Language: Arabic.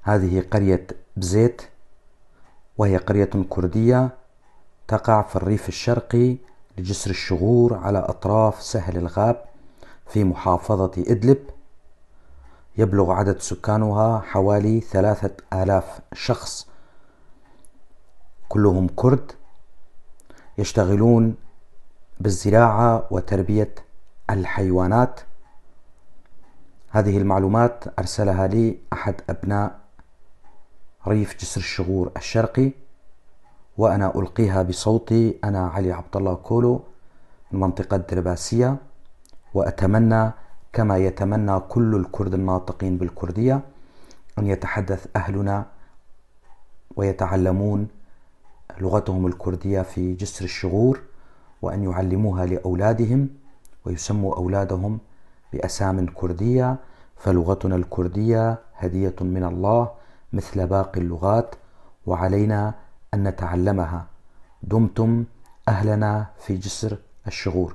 هذه قرية بزيت، وهي قرية كردية تقع في الريف الشرقي لجسر الشغور على أطراف سهل الغاب في محافظة إدلب. يبلغ عدد سكانها حوالي 3000 شخص، كلهم كرد، يشتغلون بالزراعة وتربية الحيوانات. هذه المعلومات أرسلها لي أحد أبناء ريف جسر الشغور الشرقي، وأنا ألقيها بصوتي. أنا علي عبد الله كولو من منطقة درباسية، وأتمنى كما يتمنى كل الكرد الناطقين بالكردية أن يتحدث أهلنا ويتعلمون لغتهم الكردية في جسر الشغور، وأن يعلموها لأولادهم ويسموا أولادهم بأسام كردية، فلغتنا الكردية هدية من الله مثل باقي اللغات، وعلينا أن نتعلمها. دمتم أهلنا في جسر الشغور.